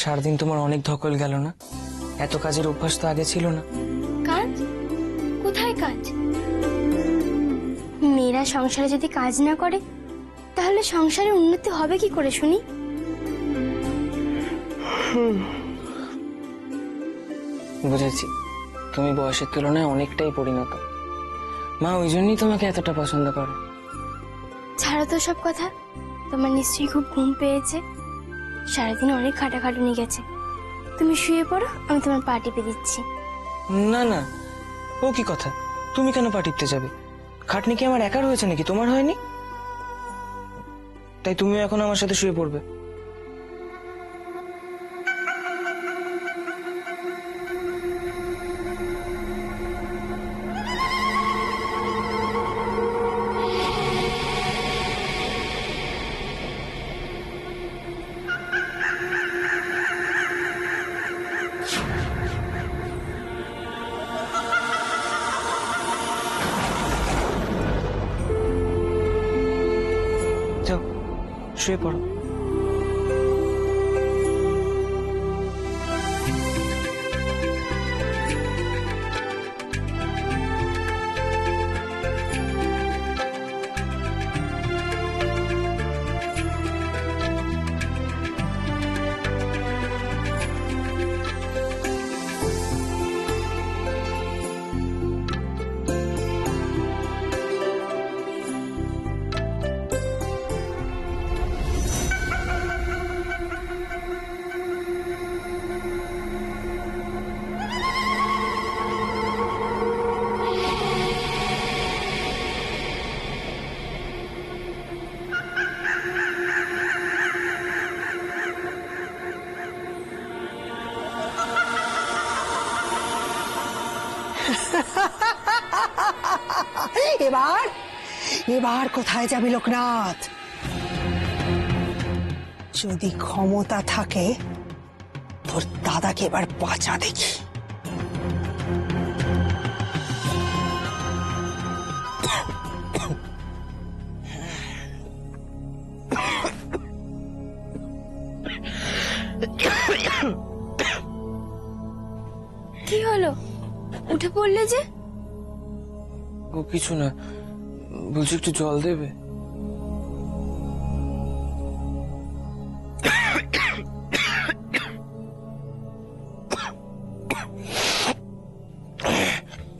সারাদিন তোমার অনেক ধকল গেল না? এত কাজের অভ্যাস তো আগে ছিল না। কাজ? কোথায় কাজ? মেয়েরা সংসারে যদি কাজ না করে তাহলে সংসারের উন্নতি হবে কি করে শুনি? বুঝেছি, তুমি বয়সের তুলনায় অনেকটাই পরিণত। মা ওই জন্যই তোমাকে এতটা পছন্দ করে। ছাড়ো তো সব কথা। তোমার নিশ্চয়ই খুব ঘুম পেয়েছে, সারাদিন অনেক খাটাখাটুনি গেছে। তুমি শুয়ে পড়ো, আমি তোমার পা টিপে দিচ্ছি। না না, ও কি কথা? তুমি কেন পা টিপতে যাবে? খাটনি কি আমার একার হয়েছে নাকি, তোমার হয়নি? তাই তুমিও এখন আমার সাথে শুয়ে পড়বে। যাও, শুয়ে পড়ো। এবার এবার কোথায় যাবি লোকনাথ? যদি ক্ষমতা থাকে তোর দাদাকে এবার বাঁচা দেখি। কি হলো, উঠে পড়লে যে? ও কিছু না, বলছি একটু জল দেবে?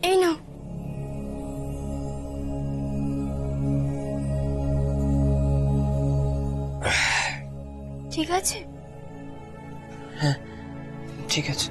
এই নাও। ঠিক আছে? হ্যাঁ ঠিক আছে।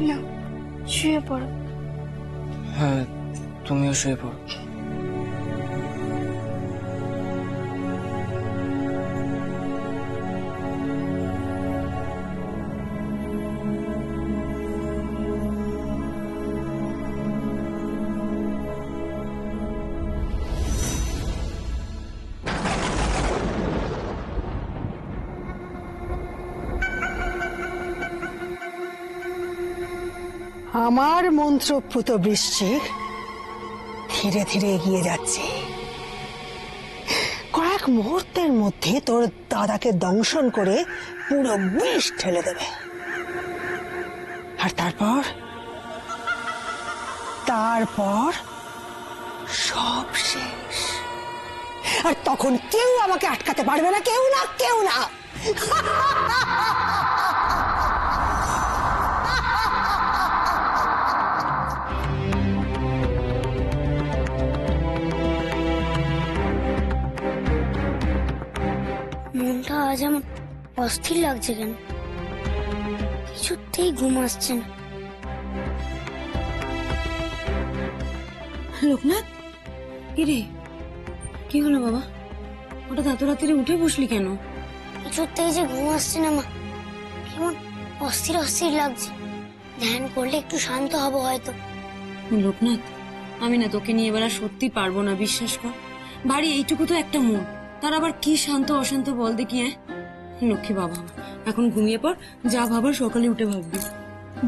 নাও, শুয়ে পড়ো। হ্যাঁ, তুমিও শুয়ে পড়ো। আমার মন্ত্রপ্রুত বৃশ্চিক ধীরে ধীরে এগিয়ে যাচ্ছে। কয়েক মুহূর্তের মধ্যে তোর দাদাকে দংশন করে পুরো বিষ ঢেলে দেবে। আর তারপর তারপর সব শেষ। আর তখন কেউ আমাকে আটকাতে পারবে না, কেউ না, কেউ না। মনটা আজ আমার অস্থির লাগছে কেন? কিছুতেই ঘুম আসছে না। লোকনাথ, কি রে, কি হলো বাবা? হঠাৎ এত রাত্রে উঠে বসলি কেন? কিছুতেই যে ঘুম আসছে না মা, কেমন অস্থির অস্থির লাগছে। ধ্যান করলে একটু শান্ত হবো হয়তো। লোকনাথ, আমি না তোকে নিয়ে এবার আর সত্যি পারবো না, বিশ্বাস কর। বাড়ি এইটুকু তো একটা মন, তার আবার কি শান্ত অশান্ত বল দেখি। লক্ষ্মী বাবা, এখন ঘুমিয়ে পড়, যা ভাবার সকালে উঠে ভাববি।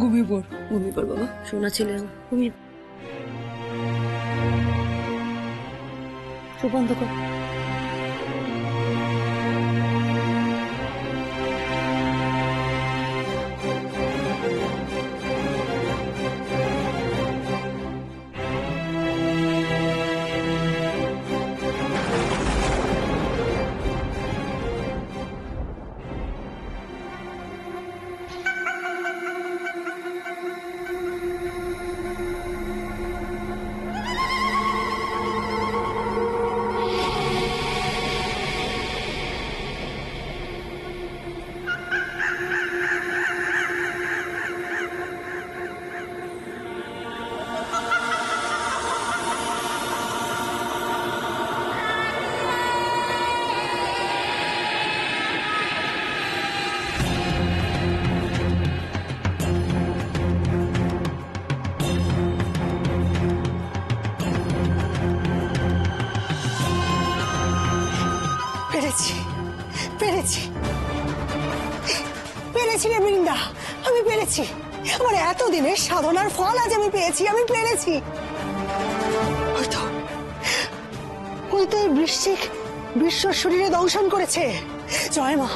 ঘুমিয়ে পড়, ঘুমিয়ে পড় বাবা, সোনা ছেলে আমার, ঘুমিয়ে। চোখ বন্ধ কর। পেরেছি পেরেছি পেরেছি রে বৃন্দা, আমি পেরেছি। আমার এতদিনের সাধনার ফল আজ আমি পেয়েছি, আমি পেরেছি। হয়তো হয়তো এই বৃশ্চিক বিশ্ব শরীরে দংশন করেছে। জয় মা,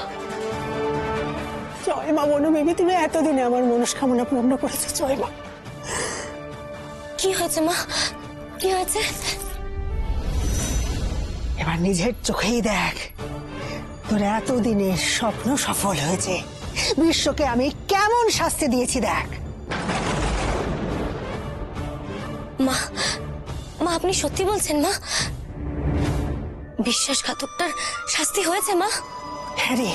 জয় মা বনবেবী, তুমি এতদিনে আমার মনস্কামনা পূর্ণ করেছো। জয় মা। কি হয়েছে মা, কি হয়েছে? এবার নিজের চোখেই দেখ, তোর এতদিনের স্বপ্ন সফল হয়েছে। বিশ্বকে আমি কেমন শাস্তি দিয়েছি দেখ। মা, মা আপনি সত্যি বলছেন মা? বিশ্বাসঘাতকটার শাস্তি হয়েছে মা? হ্যাঁ রে,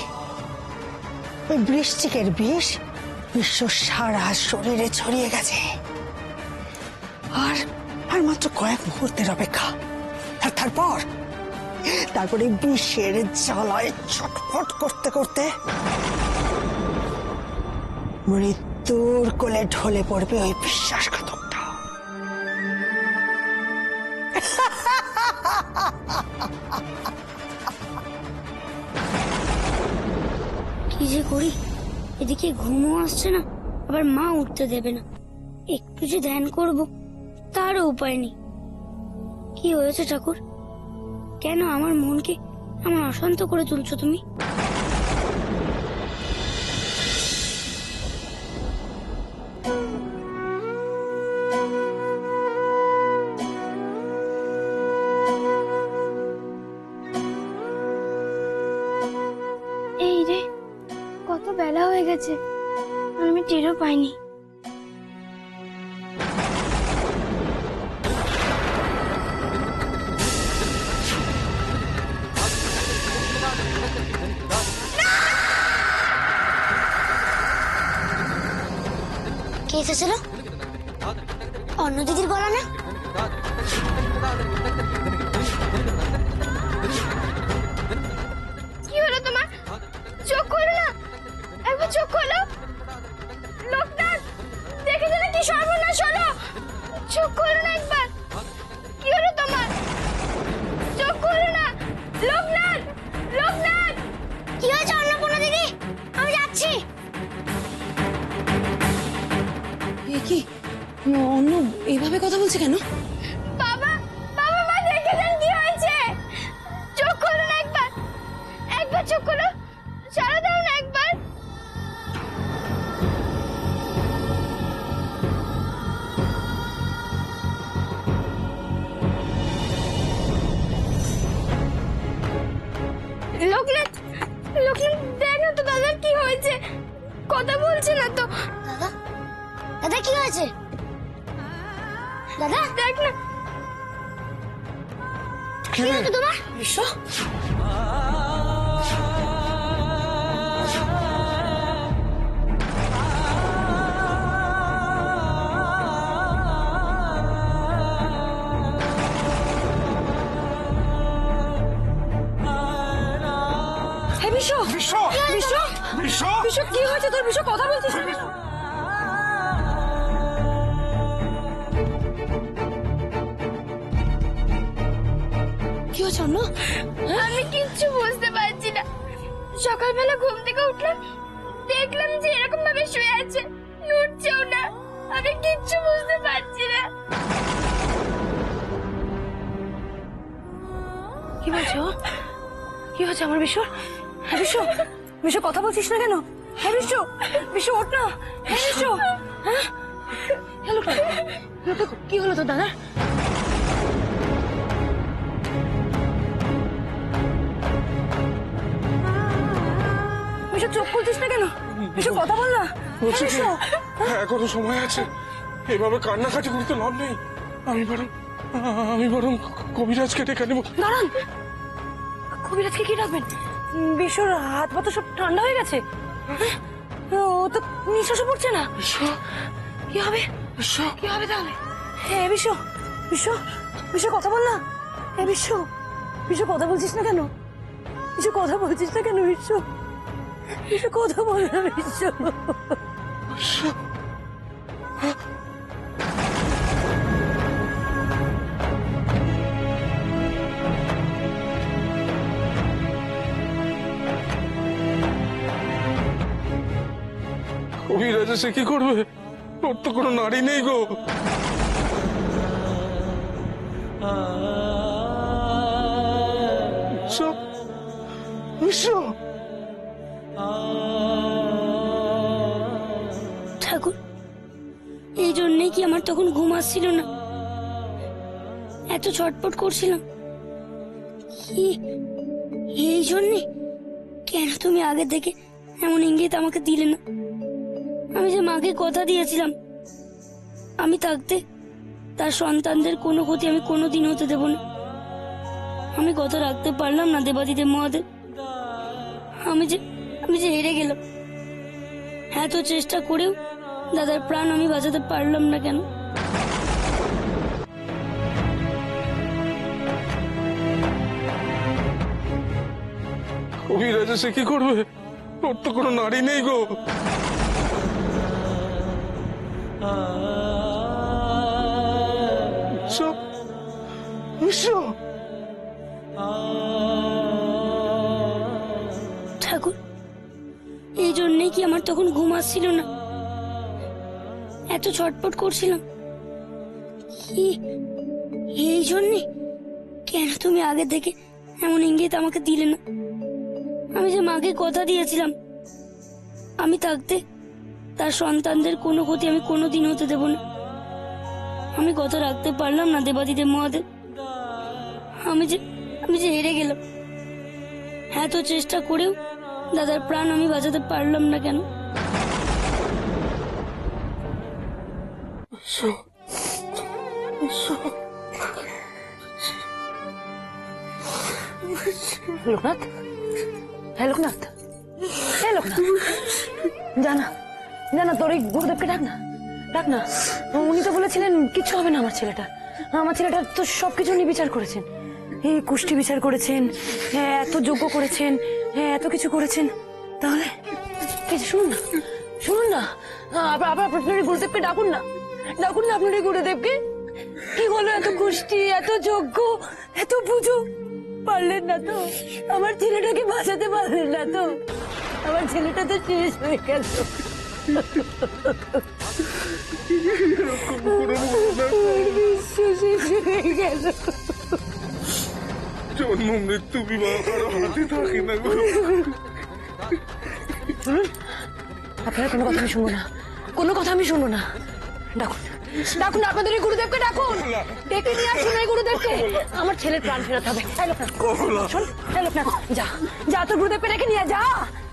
ওই বৃশ্চিকের বিষ বিশ্ব সারা শরীরে ছড়িয়ে গেছে। আর আর মাত্র কয়েক মুহূর্তের অপেক্ষা। আর তারপরে বিষের জ্বালায় ছটফট করতে করতে মৃত্যুর কোলে ঢলে পড়বে ওই বিশ্বাসঘাতকটা। কি যে করি, এদিকে ঘুমও আসছে না, আবার মা উঠতে দেবে না। একটু যে ধ্যান করব তারও উপায় নেই। কি হয়েছে ঠাকুর? কেন আমার মনকে এমন অশান্ত করে তুলছো তুমি? এই রে, কত বেলা হয়ে গেছে, আমি টেরও পাইনি। কে এসেছিল? অন্য দিদির গলা না? কি হলো তোমার? চোখ খোলো না, একবার চোখ খোলো। লোকনাথ, দেখে দিলে কি সর্বনাশ হলো। চোখ খোলো না একবার। কি হলো তোমার? চোখ খোলো না। লোকনাথ, লোকনাথ। কি হয়েছে অন্নপূর্ণা দিদি? আমি যাচ্ছি। এ কি অন্য এইভাবে কথা বলছে কেন? বাবা, বাবা, মা দেখে দেন কি হয়েছে। চোখ খোলো না একবার, একবার চোখ খোলো। সারা দাও না একবার। লোকনাথ, লোকনাথ দেখ না তো দাদার কি হয়েছে, কথা বলছে না তো। দাদা, দাদা কি হয়েছে? দাদা দেখ না। কি হয়েছে তোমার? বিশ্ব, বিশ্ব, বিশ্ব, বিশ্ব, বিশ্ব, বিশ্ব, কি হয়েছে তোর? বিশ্ব, কথা বলছিস না? বিশ্ব, কি হয়েছে অন্য? আমি কিচ্ছু বুঝতে পারছি না। সকালবেলা ঘুম থেকে উঠলাম, দেখলাম যে এরকম ভাবে শুয়ে আছে, নড়ছেও না। আমি কিচ্ছু বুঝতে পারছি না। কি বলছো? কি হচ্ছে আমার বিশ্ব? হ্যাঁ বিশ্ব, বিশ্ব কথা বলছিস না কেন? হ্যাঁ বিশ্ব, বিশ্ব ওঠ না। হ্যাঁ বিশ্ব, হ্যাঁ হ্যালো, কি হলো তোর দাদা? বিশ্ব চোখ খুলছিস না কেন? বিশ্ব কথা বল না। বলছি কি, বিশ্ব, এখনো সময় আছে, এভাবে কান্নাকাটি করতে লাভ নেই। আমি বরং কবিরাজকে ডেকে নেব। দাঁড়ান, কবিরাজকে কি ডাকবেন? বিশ্বর হাত পা তো সব ঠান্ডা হয়ে গেছে। হ্যাঁ? ও তো নিঃশ্বাসও পড়ছে না। কি হবে? কি হবে তাহলে? হ্যাঁ বিশ্ব, বিশ্ব, বিশ্ব কথা বল না। হ্যাঁ বিশ্ব, বিশ্ব কথা বলছিস না কেন? বিশ্ব কথা বলছিস না কেন? বিশ্ব, বিশ্ব কথা বল না। বিশ্ব, কবিরাজ সে কি করবে? ওর তো কোনো নারী নেই গো। বিশ্ব, বিশ্ব, ঠাকুর, এই জন্যই কি আমার তখন ঘুম আসছিল না? এত ছটপট করছিলাম এই জন্যে? কেন তুমি আগে থেকে এমন ইঙ্গিত আমাকে দিলে না? আমি যে মাকে কথা দিয়েছিলাম আমি থাকতে তার সন্তানদের কোনো ক্ষতি আমি কোনোদিন হতে দেব না। আমি কথা রাখতে পারলাম না দেবাদিদেব মহাদেব। আমি যে হেরে গেলাম। এত চেষ্টা করেও দাদার প্রাণ আমি বাঁচাতে পারলাম না কেন? কবিরাজ সে কি করবে? ওর তো কোনো নারী নেই গো। বিশ্ব, বিশ্ব, ঠাকুর, এই জন্যই কি আমার তখন ঘুম আসছিল না? এত ছটপট করছিলাম এই জন্যে? কেন তুমি আগে থেকে এমন ইঙ্গিত আমাকে দিলে না? আমি যে মাকে কথা দিয়েছিলাম আমি থাকতে তার সন্তানদের কোনো ক্ষতি আমি কোনোদিন হতে দেব না। আমি কথা রাখতে পারলাম না দেবাদিদেব মহাদেব। আমি যে হেরে গেলাম। এত চেষ্টা করেও দাদার প্রাণ আমি বাঁচাতে পারলাম না কেন? লোকনাথ, হ্যাঁ লোকনাথ, হ্যাঁ লোকনাথ, জানা জানা তোর এই গুরুদেবকে ডাক না, ডাক না। উনি তো বলেছিলেন কিচ্ছু হবে না আমার ছেলেটা। আমার ছেলেটা তো সবকিছু নিয়ে বিচার করেছেন, এই কুষ্টি বিচার করেছেন, হ্যাঁ এত যজ্ঞ করেছেন, হ্যাঁ এত কিছু করেছেন। তাহলে কিছু শুনুন না, শুনুন না, আবার আবার আপনার এই গুরুদেবকে ডাকুন না, ডাকুন না আপনার এই গুরুদেবকে। কি হলো? এত কুষ্টি, এত যজ্ঞ, এত পুজো, পারলেন না তো? আমার ছেলেটাকে বাঁচাতে পারলেন না তো? আমার ছেলেটা তো শেষ হয়ে গেল। বিশ্ব শেষ হয়ে গেল। জন্ম মৃত্যু বিবাহ কারো হাতে থাকে না গো। আপনার কোনো কথা আমি শুনবো না, কোনো কথা আমি শুনবো না। ডাকুন, ডাকুন আপনাদের এই গুরুদেবকে ডাকুন, ডেকে নিয়ে আসুন এই গুরুদেবকে। আমার ছেলের প্রাণ ফেরাতে হবে। এই লোকনাথ, শোন, এই লোকনাথ, যা যা তোর গুরুদেবকে ডেকে নিয়ে যা,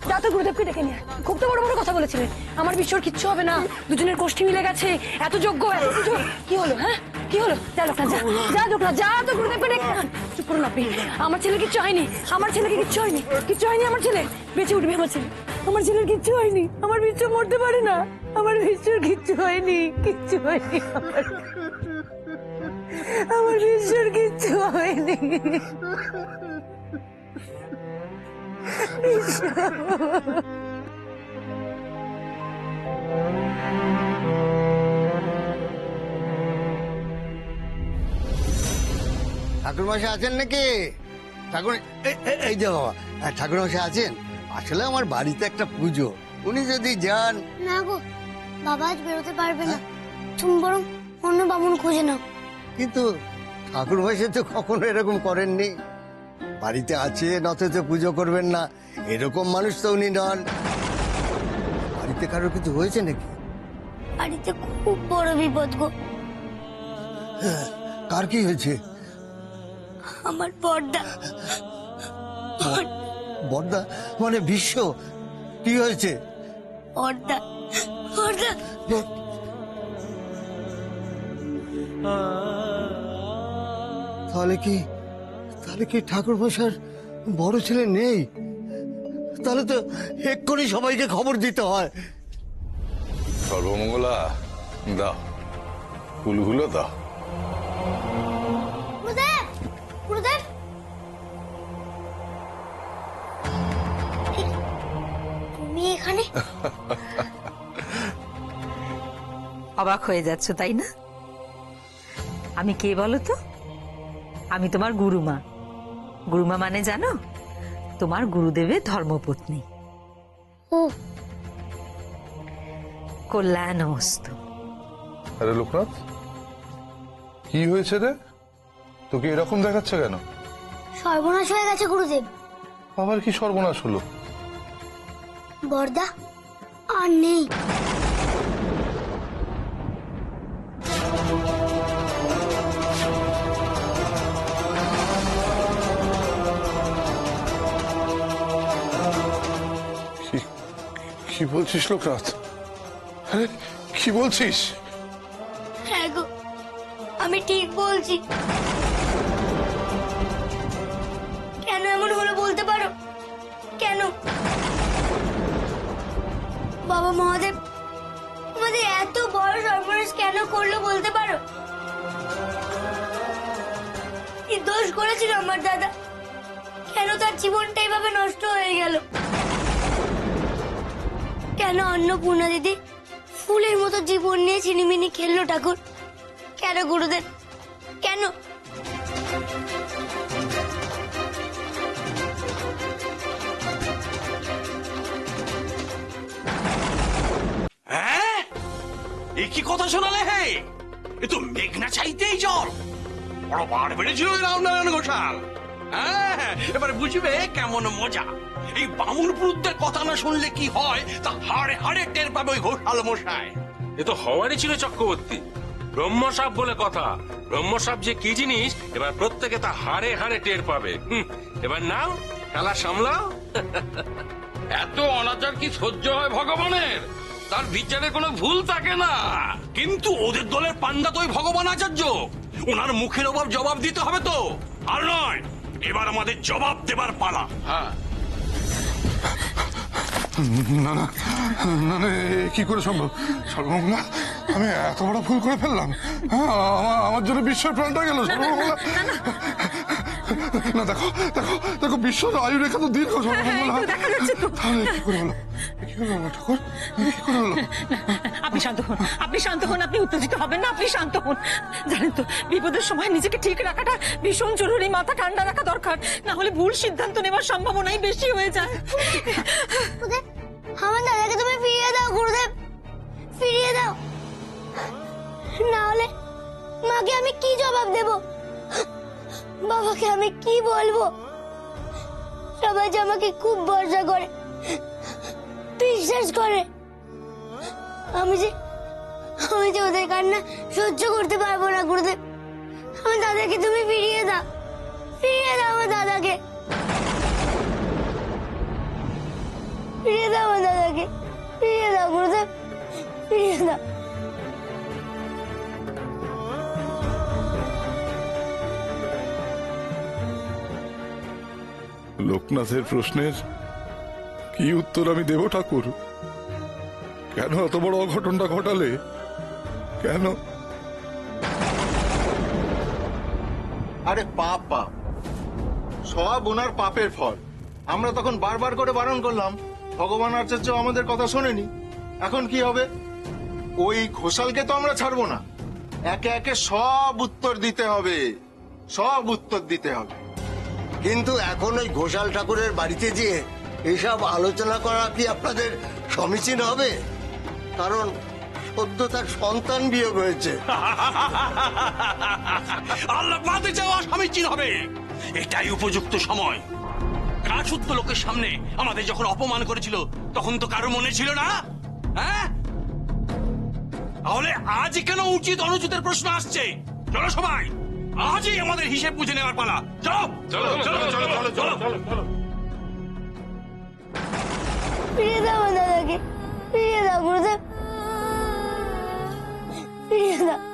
যা তোর গুরুদেবকে ডেকে নিয়ে। খুব তো বড় বড় কথা বলেছিলেন, আমার বিশ্বর কিচ্ছু হবে না, দুজনের কোষ্ঠী মিলে গেছে, এত যোগ্য, এত পুজো। কি হলো? হ্যাঁ কি হলো? যা লোকনাথ, যা যা লোকনাথ, যা তোর গুরুদেবকে ডেকে আন। চুপ করুন আপনি, আমার ছেলে কিচ্ছু হয়নি, আমার ছেলেকে কিচ্ছু হয়নি, কিচ্ছু হয়নি। আমার ছেলে বেঁচে উঠবে, আমার ছেলে, আমার ছেলের কিচ্ছু হয়নি। আমার বিশ্ব মরতে পারে না, আমার বিশ্বর কিচ্ছু হয়নি, কিচ্ছু হয়নি। আমার বিশ্বর কিচ্ছু হয়নি। ঠাকুরমশাই আছেন নাকি? ঠাকুর এই যে বাবা, ঠাকুরমশাই আছেন? আসলে আমার বাড়িতে একটা পুজো, উনি যদি যান। না গো, বাবা আজ বেরোতে পারবে না, তুমি বরং অন্য বামুন খুঁজে নাও। কিন্তু ঠাকুরমশাই তো কখনো এরকম করেননি। বাড়িতে আছেন অথচ পুজো করবেন না, এরকম মানুষ তো উনি নন। বাড়িতে কারোর কিছু হয়েছে নাকি? বাড়িতে খুব বড় বিপদ গো। কার কি হয়েছে? আমার বড়দা। বড়দা মানে বিশ্ব? কি হয়েছে? বড়দা বড়দা তাহলে কি ঠাকুর মশাইয়ের বড় ছেলে নেই? তাহলে তো এক্ষুনি সবাইকে খবর দিতে হয়। সর্বমঙ্গলা, দাও ফুলগুলো দাও। গুরুদেব গুরুদেব তুমি এখানে? অবাক হয়ে যাচ্ছ তাই না? আমি কে বলো তো? আমি তোমার গুরুমা। গুরুমা মানে জানো? তোমার গুরুদেবের ধর্মপত্নী। ও কল্যাণমস্তু। আরে লোকনাথ, কি হয়েছে রে? তোকে এরকম দেখাচ্ছে কেন? সর্বনাশ হয়ে গেছে গুরুদেব। আবার কি সর্বনাশ হলো? বড়দা আর নেই। কি বলছিস লোকনাথ? আরে কি বলছিস? হ্যাঁ গো, আমি ঠিক বলছি। কেন এমন হলো বলতে পারো? কেন? বাবা মহাদেব আমাদের এত বড় সর্বনাশ কেন করলো বলতে পারো? কি দোষ করেছিল আমার দাদা? কেন তার জীবনটা এভাবে নষ্ট হয়ে গেল? কেন অন্নপূর্ণা দিদি ফুলের মতো জীবন নিয়ে ছিনিমিনি খেললো ঠাকুর? কেন গুরুদেব? কেন? হ্যাঁ, এ কি কথা শোনালে? হে, এ তো মেঘনা চাইতেই জল। বড় বার বেড়েছিল এই রামনারায়ণ ঘোষাল। হ্যাঁ, এবারে বুঝবে কেমন মজা। এই বামুন পুরুতদের কথা না শুনলে কি হয় তা হাড়ে হাড়ে টের পাবে ওই ঘোষাল মশাই। এ তো হওয়ারই ছিল চক্রবর্তী। ব্রহ্মসাপ বলে কথা। ব্রহ্মসাপ যে কি জিনিস এবার প্রত্যেকে তা হাড়ে হাড়ে টের পাবে। এবার নাও, খেলা সামলাও। এত অনাচার কি সহ্য হয় ভগবানের? তার বিচারে কোনো ভুল থাকে না। কিন্তু ওদের দলের পান্ডা তো ওই ভগবান আচার্য। ওনার মুখের ওপর জবাব দিতে হবে তো। আর নয়, এবার আমাদের জবাব দেবার পালা। হ্যাঁ, না না না না, এ কি করে সম্ভব? সর্বমঙ্গলা, আমি এত বড় ভুল করে ফেললাম? হ্যাঁ, আমার জন্য বিশ্বের প্রাণটা গেল। সর্বমঙ্গলা, না দেখো দেখো দেখো, বিশ্বর আয়ু রেখা তো দীর্ঘ। সর্বমঙ্গলা, তাহলে কি করে হলো? কি করে হলো ঠাকুর? কি করে হলো? আপনি শান্ত হন, আপনি শান্ত হন, আপনি উত্তেজিত হবেন না, আপনি শান্ত হন। জানেন তো, বিপদের সময় নিজেকে ঠিক রাখাটা ভীষণ জরুরি। মাথা ঠান্ডা রাখা দরকার, না হলে ভুল সিদ্ধান্ত নেওয়ার সম্ভাবনাই বেশি হয়ে যায়। গুরুদেব, আমার দাদাকে তুমি ফিরিয়ে দাও গুরুদেব, ফিরিয়ে দাও। না হলে মাকে আমি কি জবাব দেব? বাবাকে আমি কি বলবো? সবাই যে আমাকে খুব ভরসা করে, বিশ্বাস করে। আমি যে ওদের কান্না সহ্য করতে পারবো না গুরুদেব। আমার দাদাকে তুমি ফিরিয়ে দাও, ফিরিয়ে দাও আমার দাদাকে, ফিরিয়ে দাও আমার দাদাকে, ফিরিয়ে দাও গুরুদেব, ফিরিয়ে দাও। লোকনাথের প্রশ্নের কি উত্তর আমি দেব ঠাকুর? কেন এত বড় অঘটনটা ঘটালে? কেন? আরে পাপ পাপ, সব ওনার পাপের ফল। আমরা তখন বারবার করে বারণ করলাম, ভগবান আচার্য আমাদের কথা শোনেনি। এখন কি হবে? ওই ঘোষালকে তো আমরা ছাড়বো না, একে একে সব উত্তর দিতে হবে, সব উত্তর দিতে হবে। কিন্তু এখন ওই ঘোষাল ঠাকুরের বাড়িতে যেয়ে এসব আলোচনা করা কি আপনাদের সমীচীন হবে? কারণ সদ্য তার সন্তান বিয়োগ হয়েছে। আল্লাহ বাদে যাওয়া সমীচীন হবে। এটাই উপযুক্ত সময়। কাজুদ্ধ লোকের সামনে আমাদের যখন অপমান করেছিল তখন তো কারো মনে ছিল না, হ্যাঁ? তাহলে আজ কেন উচিত অনুচিতের প্রশ্ন আসছে? চলো সবাই, আজই আমাদের হিসেব বুঝে নেওয়ার পালা। চলো চলো চলো চলো চলো চলো চলো। ফিরিয়ে দাও আমার দাদাকে, ফিরিয়ে দাও গুরুদেব, ফিরিয়ে দাও।